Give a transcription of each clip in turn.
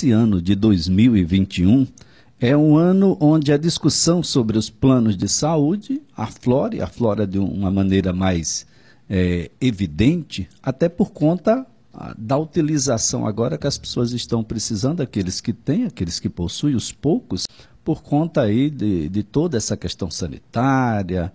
esse ano de 2021 é um ano onde a discussão sobre os planos de saúde aflora de uma maneira mais evidente, até por conta da utilização agora que as pessoas estão precisando, aqueles que têm, aqueles que possuem, os poucos, por conta aí de toda essa questão sanitária,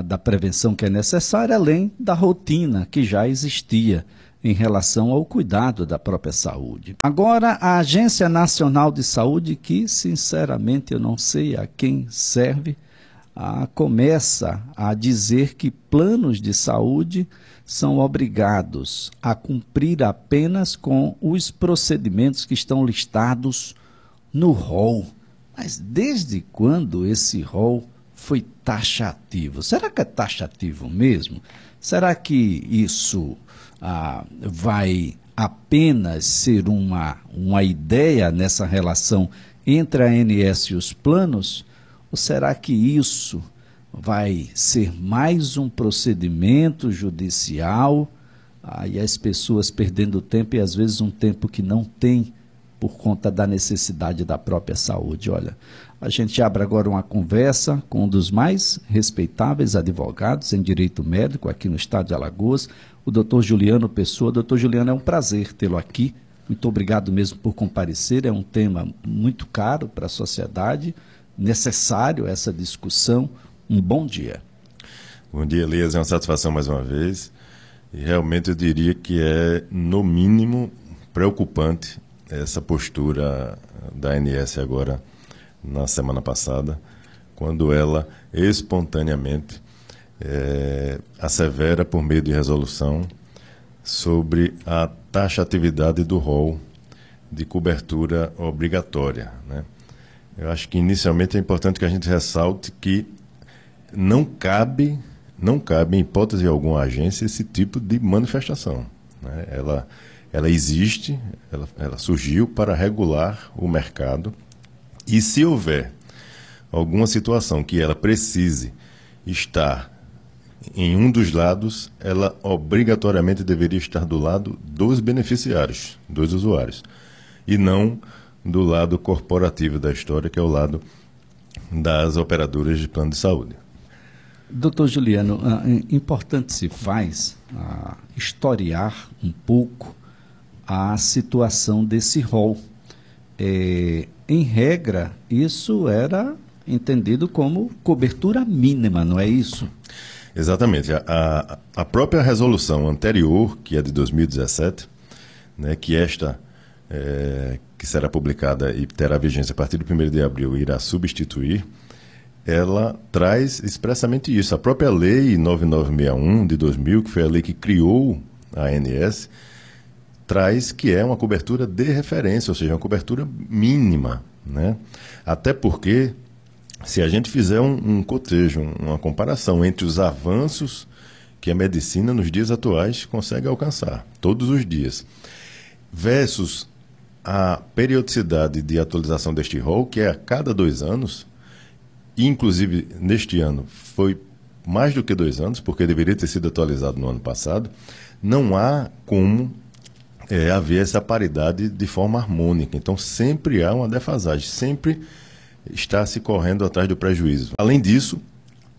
da prevenção que é necessária, além da rotina que já existia em relação ao cuidado da própria saúde. Agora, a Agência Nacional de Saúde, que sinceramente eu não sei a quem serve, começa a dizer que planos de saúde são obrigados a cumprir apenas com os procedimentos que estão listados no rol. Mas desde quando esse rol foi taxativo? Será que é taxativo mesmo? Será que isso vai apenas ser uma ideia nessa relação entre a ANS e os planos? Ou será que isso vai ser mais um procedimento judicial e as pessoas perdendo tempo e às vezes um tempo que não tem por conta da necessidade da própria saúde? Olha, a gente abre agora uma conversa com um dos mais respeitáveis advogados em direito médico aqui no estado de Alagoas, o Dr. Juliano Pessoa. Dr. Juliano, é um prazer tê-lo aqui. Muito obrigado mesmo por comparecer. É um tema muito caro para a sociedade, necessário essa discussão. Um bom dia. Bom dia, Elias. É uma satisfação mais uma vez. E realmente eu diria que é, no mínimo, preocupante essa postura da ANS agora, na semana passada, quando ela espontaneamente assevera por meio de resolução sobre a taxatividade do rol de cobertura obrigatória, né? Eu acho que inicialmente é importante que a gente ressalte que não cabe em hipótese alguma à agência esse tipo de manifestação, né? Ela existe, ela surgiu para regular o mercado, e se houver alguma situação que ela precise estar em um dos lados, ela obrigatoriamente deveria estar do lado dos beneficiários, dos usuários, e não do lado corporativo da história, que é o lado das operadoras de plano de saúde. Doutor Juliano, importante se faz historiar um pouco a situação desse rol. Em regra, isso era entendido como cobertura mínima, não é isso? Exatamente. A própria resolução anterior, que é de 2017, né, que que será publicada e terá vigência a partir do 1º de abril, irá substituir, ela traz expressamente isso. A própria Lei 9961 de 2000, que foi a lei que criou a ANS, traz que é uma cobertura de referência, ou seja, uma cobertura mínima, né? Até porque, se a gente fizer um cotejo, uma comparação entre os avanços que a medicina nos dias atuais consegue alcançar, todos os dias, versus a periodicidade de atualização deste rol, que é a cada 2 anos, e inclusive neste ano foi mais do que 2 anos, porque deveria ter sido atualizado no ano passado, não há como haver essa paridade de forma harmônica. Então sempre há uma defasagem, sempre está se correndo atrás do prejuízo. Além disso,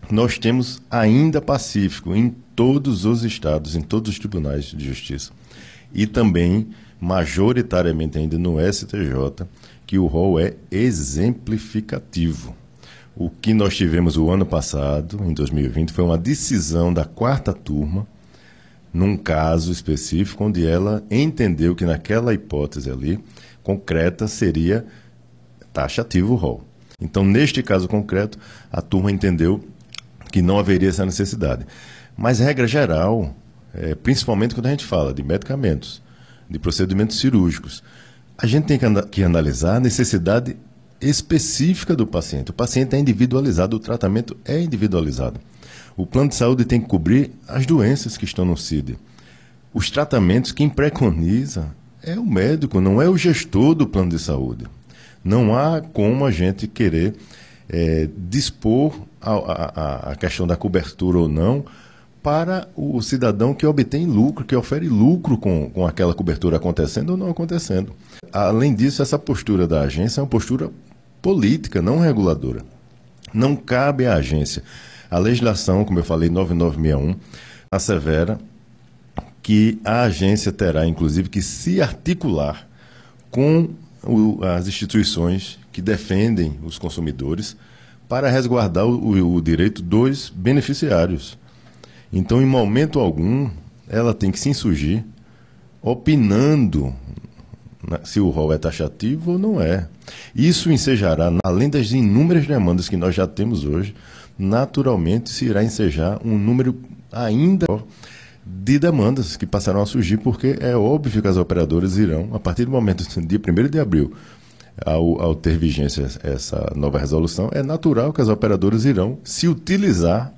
nós temos ainda pacífico em todos os estados, em todos os tribunais de justiça, e também majoritariamente ainda no STJ, que o rol é exemplificativo. O que nós tivemos o ano passado, em 2020, foi uma decisão da 4ª turma, num caso específico, onde ela entendeu que naquela hipótese ali, concreta, seria taxativo o rol. Então, neste caso concreto, a turma entendeu que não haveria essa necessidade. Mas, regra geral, principalmente quando a gente fala de medicamentos, de procedimentos cirúrgicos, a gente tem que analisar a necessidade específica do paciente. O paciente é individualizado, o tratamento é individualizado. O plano de saúde tem que cobrir as doenças que estão no CID. Os tratamentos, quem preconiza é o médico, não é o gestor do plano de saúde. Não há como a gente querer dispor a questão da cobertura ou não para o cidadão que obtém lucro, que ofere lucro com aquela cobertura acontecendo ou não acontecendo. Além disso, essa postura da agência é uma postura política, não reguladora. Não cabe à agência. A legislação, como eu falei, 9961, assevera que a agência terá, inclusive, que se articular com as instituições que defendem os consumidores para resguardar o direito dos beneficiários. Então, em momento algum, ela tem que se insurgir opinando se o rol é taxativo ou não é. Isso ensejará, além das inúmeras demandas que nós já temos hoje, naturalmente se irá ensejar um número ainda maior de demandas que passarão a surgir, porque é óbvio que as operadoras irão, a partir do momento do dia 1º de abril, ao ter vigência essa nova resolução, é natural que as operadoras irão se utilizar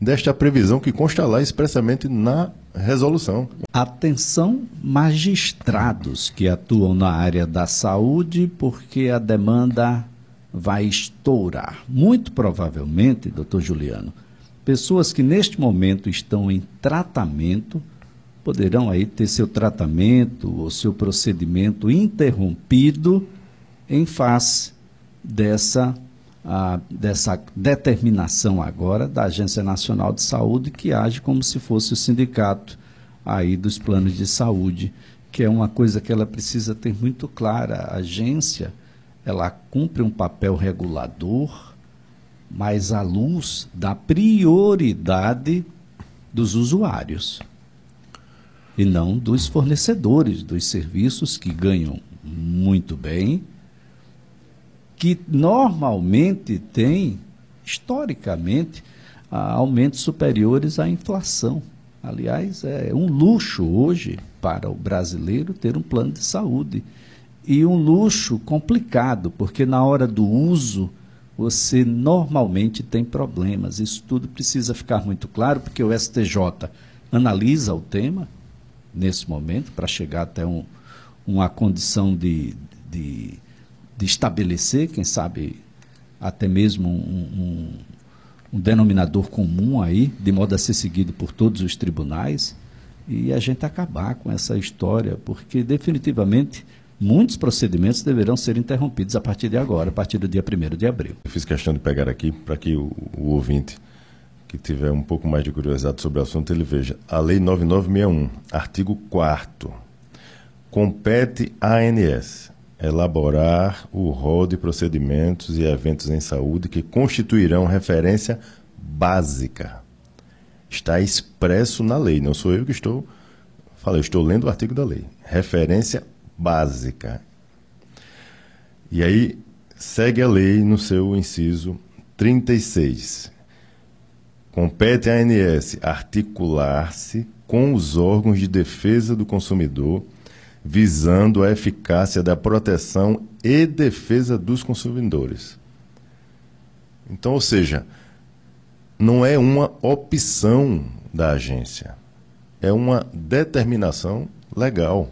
desta previsão que consta lá expressamente na resolução. Atenção, magistrados que atuam na área da saúde, porque a demanda vai estourar. Muito provavelmente, doutor Juliano, pessoas que neste momento estão em tratamento poderão aí ter seu tratamento ou seu procedimento interrompido em face dessa determinação agora da Agência Nacional de Saúde, que age como se fosse o sindicato aí dos planos de saúde, que é uma coisa que ela precisa ter muito clara. A agência, ela cumpre um papel regulador, mas à luz da prioridade dos usuários e não dos fornecedores dos serviços, que ganham muito bem, que normalmente têm, historicamente, aumentos superiores à inflação. Aliás, é um luxo hoje para o brasileiro ter um plano de saúde. E um luxo complicado, porque na hora do uso você normalmente tem problemas. Isso tudo precisa ficar muito claro, porque o STJ analisa o tema nesse momento para chegar até uma condição de estabelecer, quem sabe até mesmo um denominador comum aí, de modo a ser seguido por todos os tribunais, e a gente acabar com essa história, porque definitivamente muitos procedimentos deverão ser interrompidos a partir de agora, a partir do dia 1º de abril. Eu fiz questão de pegar aqui para que o ouvinte que tiver um pouco mais de curiosidade sobre o assunto, ele veja. A Lei 9961, artigo 4º, compete à ANS elaborar o rol de procedimentos e eventos em saúde que constituirão referência básica. Está expresso na lei, não sou eu que estou falando, eu estou lendo o artigo da lei. Referência básica. E aí segue a lei no seu inciso 36. Compete à ANS articular-se com os órgãos de defesa do consumidor, visando a eficácia da proteção e defesa dos consumidores. Então, ou seja, não é uma opção da agência, é uma determinação legal.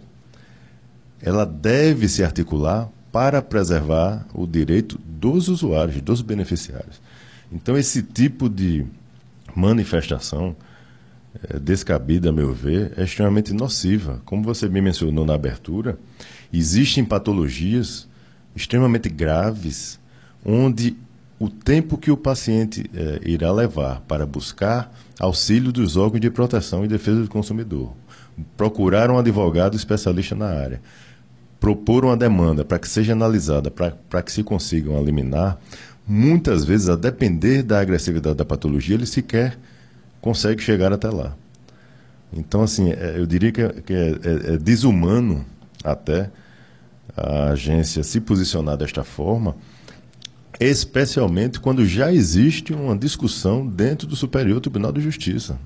Ela deve se articular para preservar o direito dos usuários, dos beneficiários. Então, esse tipo de manifestação descabida, a meu ver, é extremamente nociva. Como você bem mencionou na abertura, existem patologias extremamente graves, onde o tempo que o paciente irá levar para buscar auxílio dos órgãos de proteção e defesa do consumidor, procurar um advogado especialista na área, propor uma demanda para que seja analisada, para que se consiga uma liminar, muitas vezes, a depender da agressividade da patologia, ele sequer consegue chegar até lá. Então, assim, eu diria que é desumano até a agência se posicionar desta forma, especialmente quando já existe uma discussão dentro do Superior Tribunal de Justiça.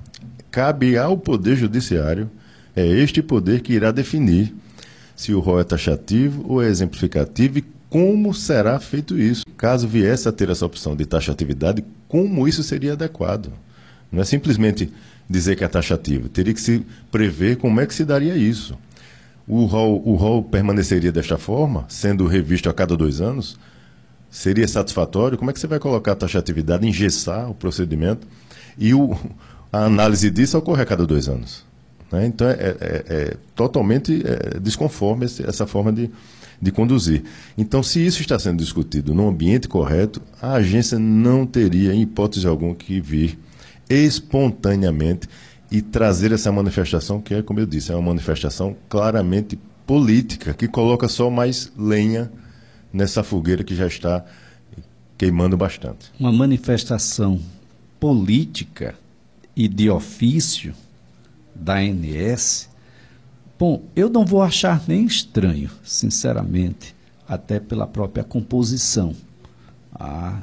Cabe ao Poder Judiciário, é este poder que irá definir se o rol é taxativo ou é exemplificativo e como será feito isso. Caso viesse a ter essa opção de taxatividade, como isso seria adequado? Não é simplesmente dizer que é taxativo, teria que se prever como é que se daria isso. O rol permaneceria desta forma, sendo revisto a cada 2 anos? Seria satisfatório? Como é que você vai colocar a taxatividade, engessar o procedimento? E a análise disso ocorre a cada 2 anos. Né? Então, é totalmente desconforme essa forma de conduzir. Então, se isso está sendo discutido no ambiente correto, a agência não teria, em hipótese alguma, que vir espontaneamente e trazer essa manifestação, que é, como eu disse, é uma manifestação claramente política, que coloca só mais lenha nessa fogueira que já está queimando bastante. Uma manifestação política e de ofício da ANS. Bom, eu não vou achar nem estranho, sinceramente, até pela própria composição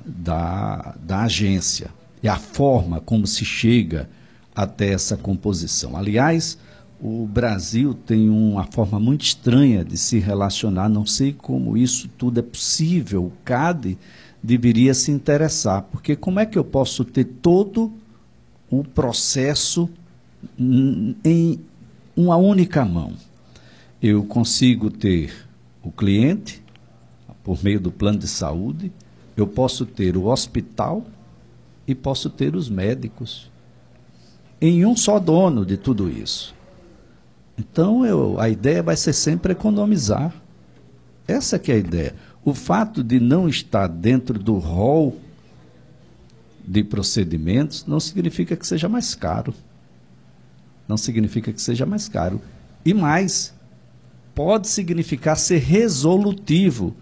da agência e a forma como se chega até essa composição. Aliás, o Brasil tem uma forma muito estranha de se relacionar, não sei como isso tudo é possível. O CADE deveria se interessar, porque como é que eu posso ter todo o processo em uma única mão? Eu consigo ter o cliente, por meio do plano de saúde, eu posso ter o hospital e posso ter os médicos, em um só dono de tudo isso. Então, a ideia vai ser sempre economizar. Essa que é a ideia. O fato de não estar dentro do rol de procedimentos não significa que seja mais caro. Não significa que seja mais caro. E mais, pode significar ser resolutivo.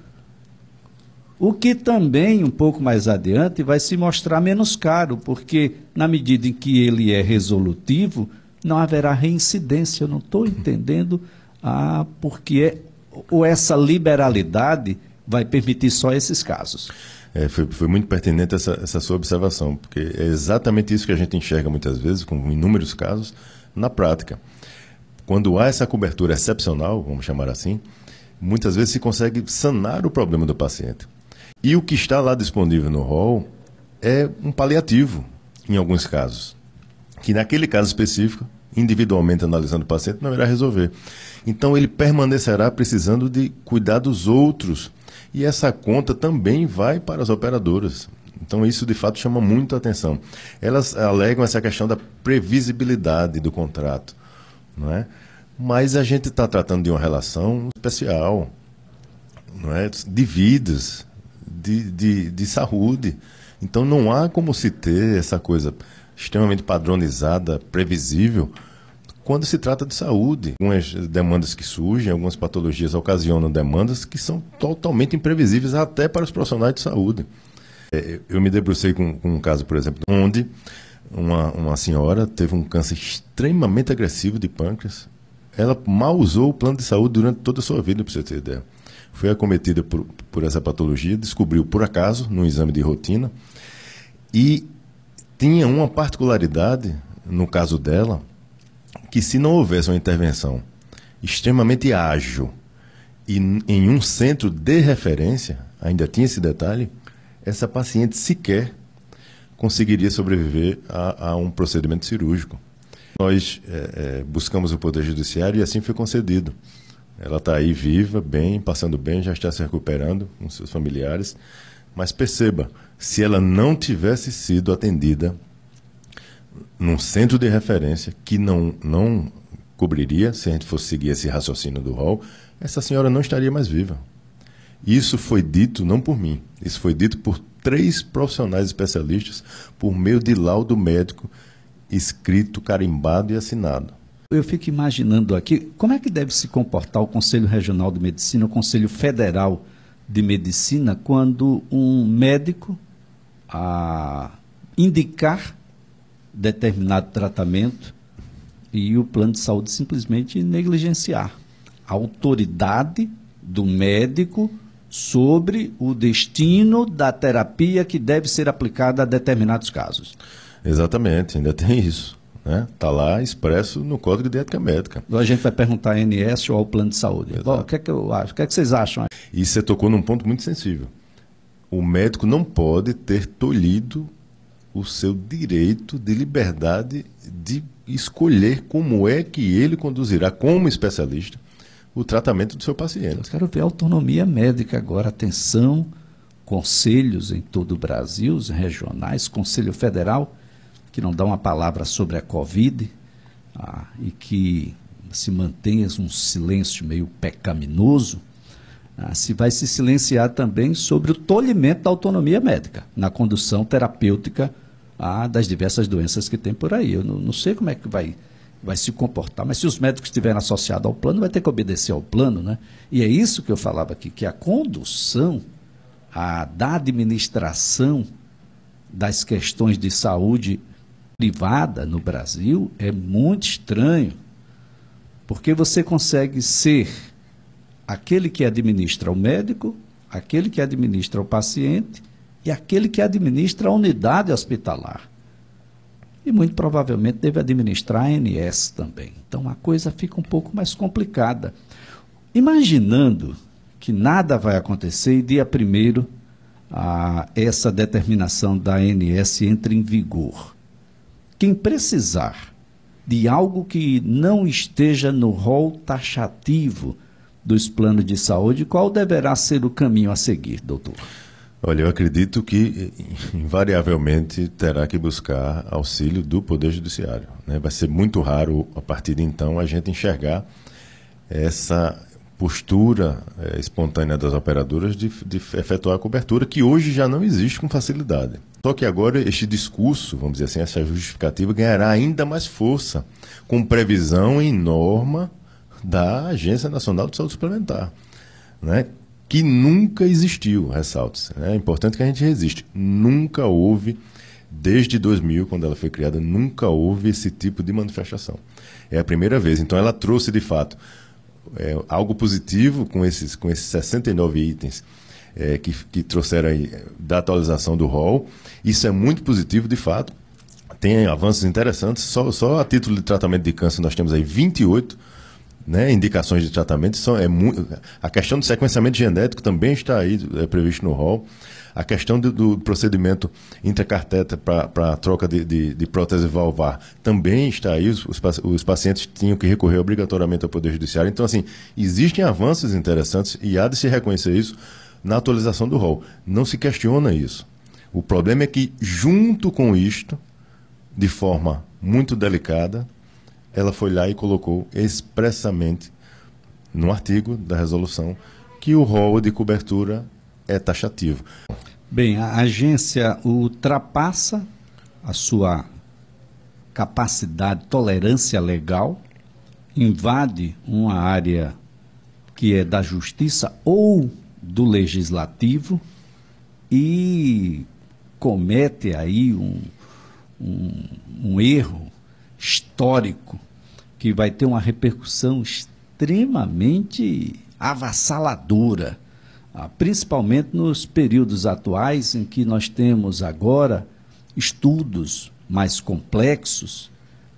O que também, um pouco mais adiante, vai se mostrar menos caro, porque na medida em que ele é resolutivo, não haverá reincidência. Eu não estou entendendo porque ou essa liberalidade vai permitir só esses casos. Foi muito pertinente essa sua observação, porque é exatamente isso que a gente enxerga muitas vezes, com inúmeros casos, na prática. Quando há essa cobertura excepcional, vamos chamar assim, muitas vezes se consegue sanar o problema do paciente. E o que está lá disponível no rol é um paliativo, em alguns casos, que naquele caso específico, individualmente analisando o paciente, não irá resolver. Então ele permanecerá precisando de cuidar dos outros. E essa conta também vai para as operadoras. Então isso de fato chama muito a atenção. Elas alegam essa questão da previsibilidade do contrato, não é? Mas a gente está tratando de uma relação especial, não é? De vidas, de saúde. Então não há como se ter essa coisa extremamente padronizada, previsível, quando se trata de saúde. Algumas demandas que surgem, algumas patologias ocasionam demandas que são totalmente imprevisíveis até para os profissionais de saúde. Eu me debrucei com um caso, por exemplo, onde uma senhora teve um câncer extremamente agressivo de pâncreas. Ela mal usou o plano de saúde durante toda a sua vida, para você ter ideia. Foi acometida por essa patologia, descobriu por acaso, num exame de rotina, e tinha uma particularidade, no caso dela, que se não houvesse uma intervenção extremamente ágil e em um centro de referência, ainda tinha esse detalhe, essa paciente sequer conseguiria sobreviver a um procedimento cirúrgico. Nós buscamos o Poder Judiciário e assim foi concedido. Ela está aí viva, bem, passando bem, já está se recuperando com seus familiares. Mas perceba, se ela não tivesse sido atendida num centro de referência que não cobriria, se a gente fosse seguir esse raciocínio do rol, essa senhora não estaria mais viva. Isso foi dito não por mim, isso foi dito por 3 profissionais especialistas por meio de laudo médico escrito, carimbado e assinado. Eu fico imaginando aqui, como é que deve se comportar o Conselho Regional de Medicina, o Conselho Federal de Medicina, quando um médico indicar determinado tratamento e o plano de saúde simplesmente negligenciar a autoridade do médico sobre o destino da terapia que deve ser aplicada a determinados casos. Exatamente, ainda tem isso. Está lá expresso no Código de Ética Médica. A gente vai perguntar à ANS ou ao plano de saúde. Bom, o que é que eu acho? O que é que vocês acham? E você tocou num ponto muito sensível. O médico não pode ter tolhido o seu direito de liberdade de escolher como é que ele conduzirá, como especialista, o tratamento do seu paciente. Eu quero ver a autonomia médica agora. Atenção, conselhos em todo o Brasil, os regionais, Conselho Federal. que não dá uma palavra sobre a Covid, e que se mantenha um silêncio meio pecaminoso, se vai se silenciar também sobre o tolhimento da autonomia médica na condução terapêutica das diversas doenças que tem por aí. Eu não sei como é que vai se comportar, mas se os médicos estiverem associados ao plano, vai ter que obedecer ao plano, né? E é isso que eu falava aqui, que a condução da administração das questões de saúde privada no Brasil é muito estranho, porque você consegue ser aquele que administra o médico, aquele que administra o paciente e aquele que administra a unidade hospitalar. E muito provavelmente deve administrar a ANS também. Então a coisa fica um pouco mais complicada. Imaginando que nada vai acontecer e dia 1º essa determinação da ANS entre em vigor. Quem precisar de algo que não esteja no rol taxativo dos planos de saúde, qual deverá ser o caminho a seguir, doutor? Olha, eu acredito que invariavelmente terá que buscar auxílio do Poder Judiciário, né? Vai ser muito raro, a partir de então, a gente enxergar essa postura espontânea das operadoras de efetuar a cobertura, que hoje já não existe com facilidade. Só que agora este discurso, vamos dizer assim, essa justificativa ganhará ainda mais força, com previsão em norma da Agência Nacional de Saúde Suplementar, né? Que nunca existiu, ressalta-se. É importante que a gente resiste. Nunca houve, desde 2000, quando ela foi criada, nunca houve esse tipo de manifestação. É a primeira vez. Então ela trouxe, de fato, algo positivo com esses 69 itens que trouxeram aí da atualização do rol. Isso é muito positivo, de fato. Tem avanços interessantes. Só a título de tratamento de câncer nós temos aí 28, né, indicações de tratamento. A questão do sequenciamento genético também está aí previsto no rol. A questão do procedimento intracarteta para a troca de prótese valvar também está aí. Os pacientes tinham que recorrer obrigatoriamente ao Poder Judiciário. Então, assim, existem avanços interessantes e há de se reconhecer isso na atualização do rol. Não se questiona isso. O problema é que, junto com isto, de forma muito delicada, ela foi lá e colocou expressamente no artigo da resolução que o rol de cobertura é taxativo. Bem, a agência ultrapassa a sua capacidade, tolerância legal, invade uma área que é da justiça ou do legislativo e comete aí um erro histórico que vai ter uma repercussão extremamente avassaladora, principalmente nos períodos atuais em que nós temos agora estudos mais complexos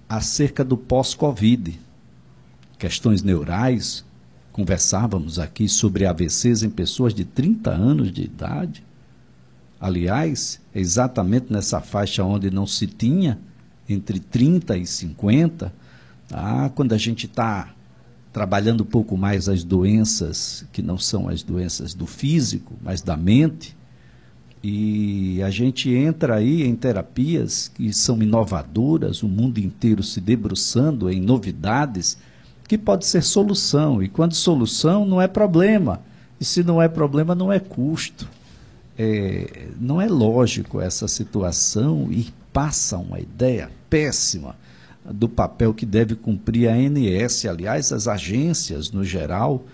acerca do pós-Covid, questões neurais. Conversávamos aqui sobre AVCs em pessoas de 30 anos de idade. Aliás, é exatamente nessa faixa onde não se tinha, entre 30 e 50, quando a gente está trabalhando um pouco mais as doenças que não são as doenças do físico, mas da mente, e a gente entra aí em terapias que são inovadoras, o mundo inteiro se debruçando em novidades, que pode ser solução, e quando solução não é problema, e se não é problema não é custo. Não é lógico essa situação e passa uma ideia péssima do papel que deve cumprir a ANS. Aliás, as agências, no geral,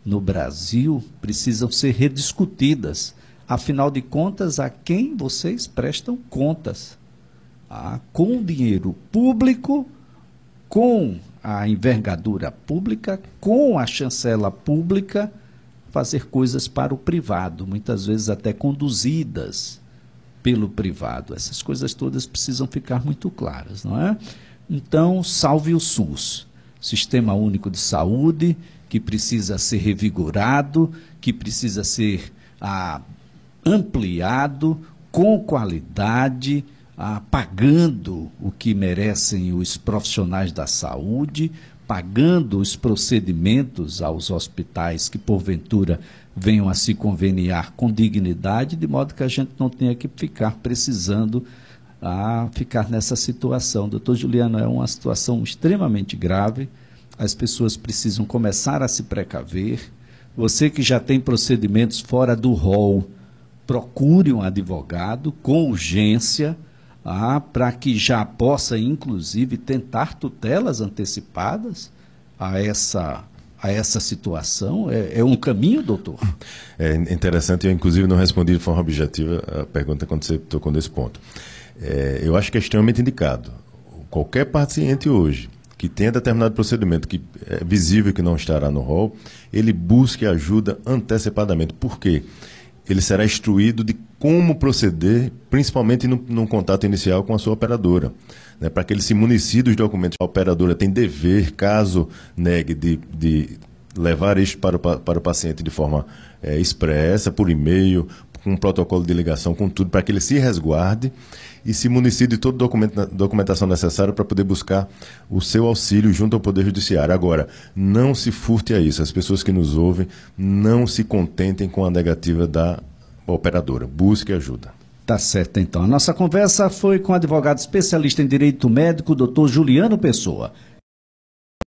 no Brasil, precisam ser rediscutidas. Afinal de contas, a quem vocês prestam contas? Com dinheiro público, com a envergadura pública, com a chancela pública, fazer coisas para o privado, muitas vezes até conduzidas pelo privado. Essas coisas todas precisam ficar muito claras, não é? Então, salve o SUS, Sistema Único de Saúde, que precisa ser revigorado, que precisa ser ampliado, com qualidade, pagando o que merecem os profissionais da saúde, pagando os procedimentos aos hospitais que, porventura, venham a se conveniar com dignidade, de modo que a gente não tenha que ficar precisando a ficar nessa situação. Doutor Juliano, é uma situação extremamente grave, as pessoas precisam começar a se precaver. Você que já tem procedimentos fora do rol, procure um advogado com urgência, para que já possa, inclusive, tentar tutelas antecipadas a essa situação. É um caminho, doutor? É interessante, eu inclusive não respondi de forma objetiva a pergunta quando você tocou nesse ponto. Eu acho que é extremamente indicado. Qualquer paciente hoje que tenha determinado procedimento que é visível que não estará no rol, ele busque ajuda antecipadamente. Por quê? Ele será instruído de como proceder, principalmente num contato inicial com a sua operadora, né, para que ele se municie dos documentos. A operadora tem dever, caso negue, de levar isto para o paciente de forma expressa, por e-mail, com um protocolo de ligação, com tudo, para que ele se resguarde e se municie de toda a documentação necessária para poder buscar o seu auxílio junto ao Poder Judiciário. Agora, não se furte a isso. As pessoas que nos ouvem não se contentem com a negativa da operadora. Busque ajuda. Tá certo, então. A nossa conversa foi com o advogado especialista em direito médico, doutor Juliano Pessoa.